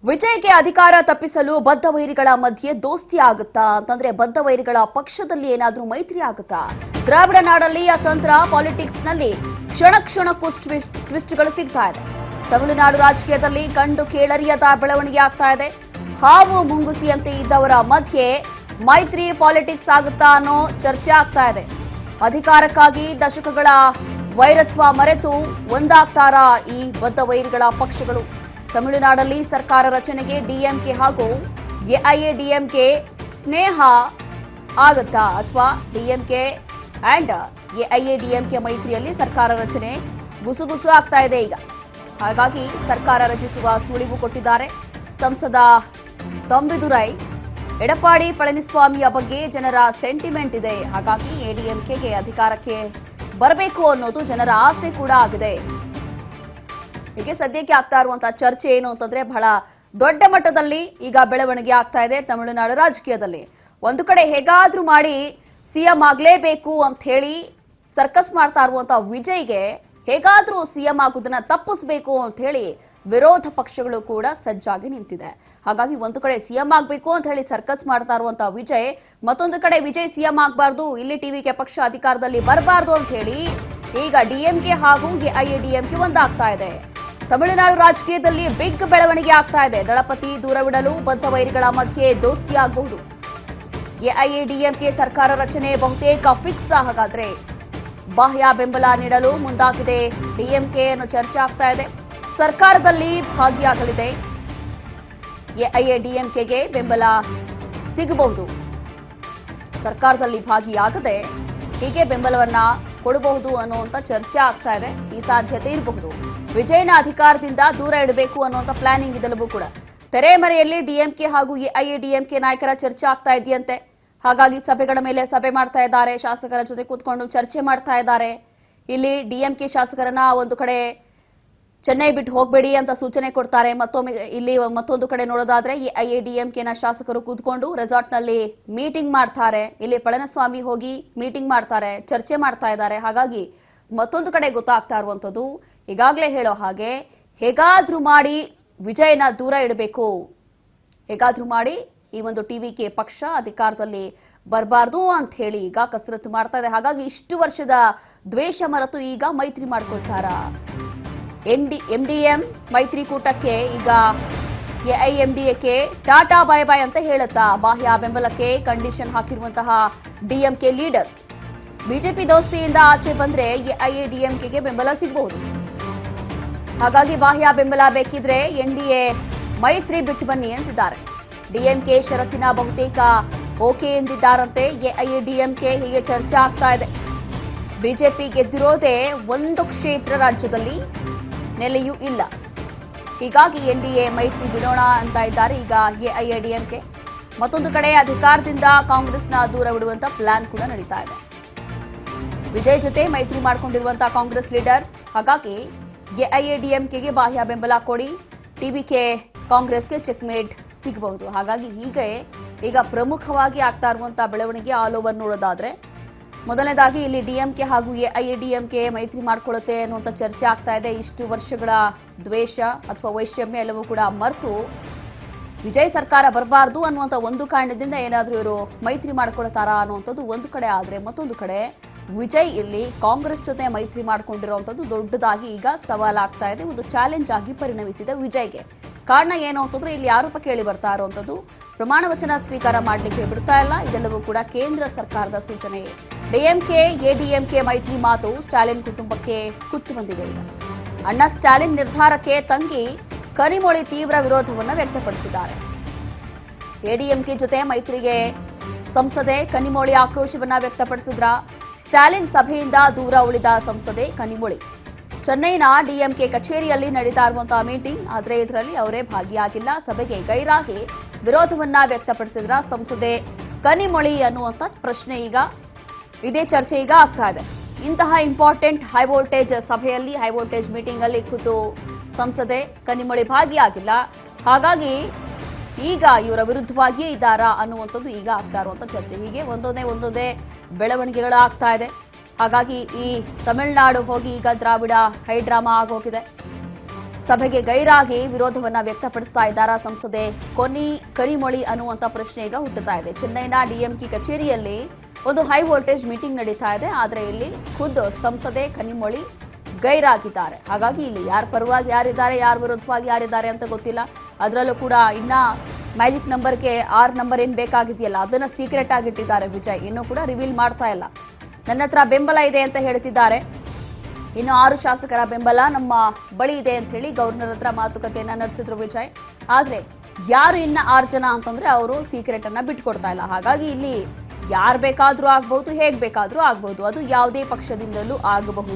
ವಿಜಯ್ಗೆ ಅಧಿಕಾರ ತಪ್ಪಿಸಲು ಬದ್ಧ ವೈರಿಗಳ ಮಧ್ಯೆ ದೋಸ್ತಿ ಆಗುತ್ತಾ ಅಂತಂದ್ರೆ ಬದ್ಧ ವೈರಿಗಳ ಪಕ್ಷದಲ್ಲಿ ಏನಾದ್ರೂ ಮೈತ್ರಿ ಆಗುತ್ತಾ? ದ್ರಾವಿಡ ನಾಡಲ್ಲಿ ತಂತ್ರ ಪಾಲಿಟಿಕ್ಸ್ ನಲ್ಲಿ ಕ್ಷಣ ಕ್ಷಣಕ್ಕೂ ಟ್ವಿಸ್ಟ್ಗಳು ಸಿಗ್ತಾ ಇದೆ. ತಮಿಳುನಾಡು ರಾಜಕೀಯದಲ್ಲಿ ಕಂಡು ಕೇಳರಿಯದ ಬೆಳವಣಿಗೆ ಆಗ್ತಾ ಇದೆ. ಹಾವು ಮುಂಗುಸಿಯಂತೆ ಇದ್ದವರ ಮಧ್ಯೆ ಮೈತ್ರಿ ಪಾಲಿಟಿಕ್ಸ್ ಆಗುತ್ತಾ ಅನ್ನೋ ಚರ್ಚೆ ಆಗ್ತಾ ಇದೆ. ಅಧಿಕಾರಕ್ಕಾಗಿ ದಶಕಗಳ ವೈರತ್ವ ಮರೆತು ಒಂದಾಗ್ತಾರಾ ಈ ಬದ್ಧ ವೈರಿಗಳ ಪಕ್ಷಗಳು? ತಮಿಳುನಾಡಲ್ಲಿ ಸರ್ಕಾರ ರಚನೆಗೆ ಡಿಎಂಕೆ ಹಾಗೂ ಎಐಎಡಿಎಂಕೆ ಸ್ನೇಹ ಆಗುತ್ತಾ ಅಥವಾ ಡಿಎಂಕೆ ಅಂಡ್ ಎಐಎಡಿಎಂಕೆ ಮೈತ್ರಿಯಲ್ಲಿ ಸರ್ಕಾರ ರಚನೆ ಗುಸುಗುಸು ಆಗ್ತಾ ಇದೆ ಈಗ. ಹಾಗಾಗಿ ಸರ್ಕಾರ ರಚಿಸುವ ಸುಳಿವು ಕೊಟ್ಟಿದ್ದಾರೆ ಸಂಸದ ತಂಬಿದುರೈ. ಎಡಪ್ಪಾಡಿ ಪಳನಿಸ್ವಾಮಿಯ ಬಗ್ಗೆ ಜನರ ಸೆಂಟಿಮೆಂಟ್ ಇದೆ. ಹಾಗಾಗಿ ಎಡಿಎಂಕೆಗೆ ಅಧಿಕಾರಕ್ಕೆ ಬರಬೇಕು ಅನ್ನೋದು ಜನರ ಆಸೆ ಕೂಡ ಆಗಿದೆ. ಹೀಗೆ ಸದ್ಯಕ್ಕೆ ಆಗ್ತಾ ಇರುವಂತಹ ಚರ್ಚೆ ಏನು ಅಂತಂದ್ರೆ ಬಹಳ ದೊಡ್ಡ ಮಟ್ಟದಲ್ಲಿ ಈಗ ಬೆಳವಣಿಗೆ ಆಗ್ತಾ ಇದೆ ತಮಿಳುನಾಡು ರಾಜಕೀಯದಲ್ಲಿ. ಒಂದು ಕಡೆ ಹೇಗಾದ್ರೂ ಮಾಡಿ ಸಿಎಂ ಆಗ್ಲೇಬೇಕು ಅಂತ ಹೇಳಿ ಸರ್ಕಸ್ ಮಾಡ್ತಾ ಇರುವಂತಹ ವಿಜಯ್ಗೆ ಹೇಗಾದ್ರೂ ಸಿಎಂ ಆಗುವುದನ್ನ ತಪ್ಪಿಸಬೇಕು ಅಂತ ಹೇಳಿ ವಿರೋಧ ಪಕ್ಷಗಳು ಕೂಡ ಸಜ್ಜಾಗಿ ನಿಂತಿದೆ. ಹಾಗಾಗಿ ಒಂದು ಕಡೆ ಸಿಎಂ ಆಗ್ಬೇಕು ಅಂತ ಹೇಳಿ ಸರ್ಕಸ್ ಮಾಡ್ತಾ ಇರುವಂತಹ ವಿಜಯ್, ಮತ್ತೊಂದು ಕಡೆ ವಿಜಯ್ ಸಿಎಂ ಆಗಬಾರ್ದು, ಇಲ್ಲಿ ಟಿವಿಕೆ ಪಕ್ಷ ಅಧಿಕಾರದಲ್ಲಿ ಬರಬಾರ್ದು ಅಂತ ಹೇಳಿ ಈಗ ಡಿಎಂಕೆ ಹಾಗೂ ಎಐಎಡಿಎಂಕೆ ಒಂದಾಗ್ತಾ ಇದೆ. ತಮಿಳುನಾಡು ರಾಜಕೀಯದಲ್ಲಿ ಬಿಗ್ ಬೆಳವಣಿಗೆ ಆಗ್ತಾ ಇದೆ. ದಳಪತಿ ದೂರವಿಡಲು ಬದ್ಧ ವೈರಿಗಳ ಮಧ್ಯೆ ದೋಸ್ತಿ ಆಗಬಹುದು. ಎಐಎಡಿಎಂಕೆ ಸರ್ಕಾರ ರಚನೆ ಬಹುತೇಕ ಫಿಕ್ಸ್. ಹಾಗಾದ್ರೆ ಬಾಹ್ಯ ಬೆಂಬಲ ನೀಡಲು ಮುಂದಾಗಿದೆ ಡಿಎಂಕೆ ಅನ್ನೋ ಚರ್ಚೆ ಆಗ್ತಾ ಇದೆ. ಸರ್ಕಾರದಲ್ಲಿ ಭಾಗಿಯಾಗಲಿದೆ. ಎಐಎಡಿಎಂಕೆಗೆ ಬೆಂಬಲ ಸಿಗಬಹುದು. ಸರ್ಕಾರದಲ್ಲಿ ಭಾಗಿಯಾಗದೆ ಹೀಗೆ ಬೆಂಬಲವನ್ನ ಕೊಡಬಹುದು ಅನ್ನುವಂತ ಚರ್ಚೆ ಆಗ್ತಾ ಇದೆ. ಈ ಸಾಧ್ಯತೆ ಇರಬಹುದು. ವಿಜಯನ ಅಧಿಕಾರದಿಂದ ದೂರ ಇಡಬೇಕು ಅನ್ನುವಂತ ಪ್ಲಾನಿಂಗ್ ಇದೆಲ್ಲವೂ ಕೂಡ ತೆರೆಮರೆಯಲ್ಲಿ ಡಿಎಂಕೆ ಹಾಗೂ ಎಐಎಡಿಎಂಕೆ ನಾಯಕರ ಚರ್ಚೆ ಆಗ್ತಾ ಇದೆಯಂತೆ. ಹಾಗಾಗಿ ಸಭೆಗಳ ಮೇಲೆ ಸಭೆ ಮಾಡ್ತಾ ಇದ್ದಾರೆ. ಶಾಸಕರ ಜೊತೆ ಕೂತ್ಕೊಂಡು ಚರ್ಚೆ ಮಾಡ್ತಾ ಇದ್ದಾರೆ. ಇಲ್ಲಿ ಡಿಎಂಕೆ ಶಾಸಕರನ್ನ ಒಂದು ಕಡೆ ಚೆನ್ನೈ ಬಿಟ್ಟು ಹೋಗಬೇಡಿ ಅಂತ ಸೂಚನೆ ಕೊಡ್ತಾರೆ. ಮತ್ತೊಂದು ಕಡೆ ನೋಡೋದಾದ್ರೆ ಎಐಎಡಿಎಂಕೆನ ಶಾಸಕರು ಕೂತ್ಕೊಂಡು ರೆಸಾರ್ಟ್ ನಲ್ಲಿ ಮೀಟಿಂಗ್ ಮಾಡ್ತಾರೆ. ಇಲ್ಲಿ ಪಳನಿಸ್ವಾಮಿ ಹೋಗಿ ಮೀಟಿಂಗ್ ಮಾಡ್ತಾರೆ, ಚರ್ಚೆ ಮಾಡ್ತಾ ಇದ್ದಾರೆ. ಹಾಗಾಗಿ ಮತ್ತೊಂದು ಕಡೆ ಗೊತ್ತಾಗ್ತಾ ಇರುವಂತದ್ದು ಈಗಾಗಲೇ ಹೇಳೋ ಹಾಗೆ ಹೇಗಾದ್ರೂ ಮಾಡಿ ವಿಜಯನ ದೂರ ಇಡಬೇಕು, ಹೇಗಾದ್ರೂ ಮಾಡಿ ಈ ಒಂದು ಟಿವಿಕೆ ಪಕ್ಷ ಅಧಿಕಾರದಲ್ಲಿ ಬರಬಾರ್ದು ಅಂತ ಹೇಳಿ ಈಗ ಕಸರತ್ತು ಮಾಡ್ತಾ ಇದೆ. ಹಾಗಾಗಿ ಇಷ್ಟು ವರ್ಷದ ದ್ವೇಷ ಮರೆತು ಈಗ ಮೈತ್ರಿ ಮಾಡ್ಕೊಳ್ತಾರ. ಎಂಡಿಎಂ ಮೈತ್ರಿಕೂಟಕ್ಕೆ ಈಗ ಎಐಎಂಡಿಎಕ್ಕೆ ಟಾಟಾ ಬೈ ಬೈ ಅಂತ ಹೇಳುತ್ತಾ ಬಾಹ್ಯ ಬೆಂಬಲಕ್ಕೆ ಕಂಡೀಷನ್ ಹಾಕಿರುವಂತಹ ಡಿಎಂಕೆ ಲೀಡರ್ಸ್ ಬಿಜೆಪಿ ದೋಸ್ತಿಯಿಂದ ಆಚೆ ಬಂದ್ರೆ ಎಐಎಡಿಎಂಕೆಗೆ ಬೆಂಬಲ ಸಿಗಬಹುದು. ಹಾಗಾಗಿ ಬಾಹ್ಯ ಬೆಂಬಲ ಬೇಕಿದ್ರೆ ಎನ್ಡಿಎ ಮೈತ್ರಿ ಬಿಟ್ಟು ಬನ್ನಿ ಅಂತಿದ್ದಾರೆ. ಡಿಎಂಕೆ ಷರತ್ತಿನ ಬಹುತೇಕ ಓಕೆ ಎಂದಿದ್ದಾರಂತೆ ಎಐಎಡಿಎಂಕೆ. ಹೀಗೆ ಚರ್ಚೆ ಆಗ್ತಾ ಇದೆ. ಬಿಜೆಪಿ ಗೆದ್ದಿರೋದೇ ಒಂದು ಕ್ಷೇತ್ರ ರಾಜ್ಯದಲ್ಲಿ, ನೆಲೆಯೂ ಇಲ್ಲ. ಹೀಗಾಗಿ ಎನ್ಡಿಎ ಮೈತ್ರಿ ಬಿಡೋಣ ಅಂತ ಇದ್ದಾರೆ ಈಗ ಎಐಎಡಿಎಂಕೆ. ಮತ್ತೊಂದು ಕಡೆ ಅಧಿಕಾರದಿಂದ ಕಾಂಗ್ರೆಸ್ನ ದೂರ ಬಿಡುವಂತ ಪ್ಲಾನ್ ಕೂಡ ನಡೀತಾ ಇದೆ. ವಿಜಯ್ ಜೊತೆ ಮೈತ್ರಿ ಮಾಡಿಕೊಂಡಿರುವಂತಹ ಕಾಂಗ್ರೆಸ್ ಲೀಡರ್ಸ್. ಹಾಗಾಗಿ ಎಐಎಡಿಎಂಕೆಗೆ ಬಾಹ್ಯ ಬೆಂಬಲ ಕೊಡಿ, ಟಿವಿಕೆ ಕಾಂಗ್ರೆಸ್ಗೆ ಚೆಕ್ಮೇಟ್ ಸಿಗಬಹುದು. ಹಾಗಾಗಿ ಹೀಗೆ ಈಗ ಪ್ರಮುಖವಾಗಿ ಆಗ್ತಾ ಇರುವಂತಹ ಬೆಳವಣಿಗೆ ಆಲ್ ಓವರ್ ನೋಡೋದಾದ್ರೆ ಮೊದಲನೇದಾಗಿ ಇಲ್ಲಿ ಡಿಎಂಕೆ ಹಾಗೂ ಎಐಎಡಿಎಂಕೆ ಮೈತ್ರಿ ಮಾಡ್ಕೊಳ್ಳುತ್ತೆ ಅನ್ನುವಂಥ ಚರ್ಚೆ ಆಗ್ತಾ ಇದೆ. ಇಷ್ಟು ವರ್ಷಗಳ ದ್ವೇಷ ಅಥವಾ ವೈಷಮ್ಯ ಎಲ್ಲವೂ ಕೂಡ ಮರೆತು ವಿಜಯ್ ಸರ್ಕಾರ ಬರಬಾರ್ದು ಅನ್ನುವಂಥ ಒಂದು ಕಾರಣದಿಂದ ಏನಾದರೂ ಇವರು ಮೈತ್ರಿ ಮಾಡ್ಕೊಳ್ತಾರಾ ಅನ್ನುವಂಥದ್ದು ಒಂದು ಕಡೆ. ಆದರೆ ಮತ್ತೊಂದು ಕಡೆ ವಿಜಯ್ ಇಲ್ಲಿ ಕಾಂಗ್ರೆಸ್ ಜೊತೆ ಮೈತ್ರಿ ಮಾಡ್ಕೊಂಡಿರುವಂಥದ್ದು ದೊಡ್ಡದಾಗಿ ಈಗ ಸವಾಲಾಗ್ತಾ ಇದೆ. ಒಂದು ಚಾಲೆಂಜ್ ಆಗಿ ಪರಿಣಮಿಸಿದೆ ವಿಜಯ್ಗೆ. ಕಾರಣ ಏನು ಅಂತಂದ್ರೆ ಇಲ್ಲಿ ಆರೋಪ ಕೇಳಿ ಬರ್ತಾ ಇರುವಂಥದ್ದು ಪ್ರಮಾಣ ವಚನ ಸ್ವೀಕಾರ ಮಾಡಲಿಕ್ಕೆ ಬಿಡ್ತಾ ಇಲ್ಲ. ಇದೆಲ್ಲವೂ ಕೂಡ ಕೇಂದ್ರ ಸರ್ಕಾರದ ಸೂಚನೆ. ಡಿಎಂಕೆ ಎಡಿಎಂಕೆ ಮೈತ್ರಿ ಮಾತು ಸ್ಟಾಲಿನ್ ಕುಟುಂಬಕ್ಕೆ ಕುತ್ತು ಬಂದಿದೆ. ಈಗ ಅಣ್ಣ ಸ್ಟಾಲಿನ್ ನಿರ್ಧಾರಕ್ಕೆ ತಂಗಿ ಕನಿಮೊಳಿ ತೀವ್ರ ವಿರೋಧವನ್ನು ವ್ಯಕ್ತಪಡಿಸಿದ್ದಾರೆ. ಎಡಿಎಂಕೆ ಜೊತೆ ಮೈತ್ರಿಗೆ ಸಂಸದೆ ಕನಿಮೊಳಿ ಆಕ್ರೋಶವನ್ನ ವ್ಯಕ್ತಪಡಿಸಿದ್ರ. ಸ್ಟಾಲಿನ್ ಸಭೆಯಿಂದ ದೂರ ಉಳಿದ ಸಂಸದೆ ಕನಿಮೊಳಿ ಚೆನ್ನೈನ ಡಿಎಂಕೆ ಕಚೇರಿಯಲ್ಲಿ ನಡೀತಾ ಇರುವಂತಹ ಮೀಟಿಂಗ್, ಆದರೆ ಇದರಲ್ಲಿ ಅವರೇ ಭಾಗಿಯಾಗಿಲ್ಲ. ಸಭೆಗೆ ಗೈರಾಗಿ ವಿರೋಧವನ್ನ ವ್ಯಕ್ತಪಡಿಸಿದ್ರ ಸಂಸದೆ ಕನಿಮೊಳಿ ಅನ್ನುವಂಥ ಪ್ರಶ್ನೆ ಈಗ ಇದೇ ಚರ್ಚೆ ಈಗ ಆಗ್ತಾ ಇದೆ. ಇಂತಹ ಇಂಪಾರ್ಟೆಂಟ್ ಹೈ ವೋಲ್ಟೇಜ್ ಸಭೆಯಲ್ಲಿ ಹೈ ವೋಲ್ಟೇಜ್ ಮೀಟಿಂಗ್ ಅಲ್ಲಿ ಕೂತು ಸಂಸದೆ ಕನಿಮೊಳಿ ಭಾಗಿಯಾಗಿಲ್ಲ. ಹಾಗಾಗಿ ಈಗ ಇವರ ವಿರುದ್ಧವಾಗಿಯೇ ಇದ್ದಾರಾ ಅನ್ನುವಂಥದ್ದು ಈಗ ಆಗ್ತಾ ಇರುವಂಥ ಚರ್ಚೆ. ಹೀಗೆ ಒಂದೊಂದೇ ಬೆಳವಣಿಗೆಗಳು ಆಗ್ತಾ ಇದೆ. ಹಾಗಾಗಿ ಈ ತಮಿಳುನಾಡು ಹೋಗಿ ಈಗ ದ್ರಾವಿಡ ಹೈಡ್ರಾಮಾ ಆಗೋಗಿದೆ. ಸಭೆಗೆ ಗೈರಾಗಿ ವಿರೋಧವನ್ನ ವ್ಯಕ್ತಪಡಿಸ್ತಾ ಇದ್ದಾರೆ ಸಂಸದೆ ಕನಿಮೊಳಿ ಅನ್ನುವಂತ ಪ್ರಶ್ನೆ ಈಗ ಹುಟ್ಟುತ್ತಾ ಇದೆ. ಚೆನ್ನೈನ ಡಿಎಂಕೆ ಕಚೇರಿಯಲ್ಲಿ ಒಂದು ಹೈ ವೋಲ್ಟೇಜ್ ಮೀಟಿಂಗ್ ನಡೀತಾ ಇದೆ. ಆದರೆ ಇಲ್ಲಿ ಖುದ್ದು ಸಂಸದೆ ಕನಿಮೊಳಿ ಗೈರಾಗಿದ್ದಾರೆ. ಹಾಗಾಗಿ ಇಲ್ಲಿ ಯಾರ ಪರವಾಗಿ ಯಾರಿದ್ದಾರೆ, ಯಾರ ವಿರುದ್ಧವಾಗಿ ಯಾರಿದ್ದಾರೆ ಅಂತ ಗೊತ್ತಿಲ್ಲ. ಅದರಲ್ಲೂ ಕೂಡ ಇನ್ನ ಮ್ಯಾಜಿಕ್ ನಂಬರ್ಗೆ 6 ನಂಬರ್ ಏನು ಬೇಕಾಗಿದೆಯಲ್ಲ ಅದನ್ನ ಸೀಕ್ರೆಟ್ ಆಗಿಟ್ಟಿದ್ದಾರೆ ವಿಜಯ್. ಇನ್ನೂ ಕೂಡ ರಿವೀಲ್ ಮಾಡ್ತಾ ಇಲ್ಲ. ನನ್ನ ಹತ್ರ ಬೆಂಬಲ ಇದೆ ಅಂತ ಹೇಳ್ತಿದ್ದಾರೆ. ಇನ್ನು 6 ಶಾಸಕರ ಬೆಂಬಲ ನಮ್ಮ ಬಳಿ ಇದೆ ಅಂತ ಹೇಳಿ ಗವರ್ನರ್ ಹತ್ರ ಮಾತುಕತೆಯನ್ನ ನಡೆಸಿದ್ರು ವಿಜಯ್. ಆದ್ರೆ ಯಾರು ಇನ್ನ 6 ಜನ ಅಂತಂದ್ರೆ ಅವರು ಸೀಕ್ರೆಟ್ ಅನ್ನ ಬಿಟ್ಕೊಡ್ತಾ ಇಲ್ಲ. ಹಾಗಾಗಿ ಇಲ್ಲಿ ಯಾರು ಬೇಕಾದ್ರೂ ಆಗ್ಬಹುದು, ಹೇಗ್ ಬೇಕಾದ್ರೂ ಆಗ್ಬಹುದು, ಅದು ಯಾವುದೇ ಪಕ್ಷದಿಂದಲೂ ಆಗಬಹುದು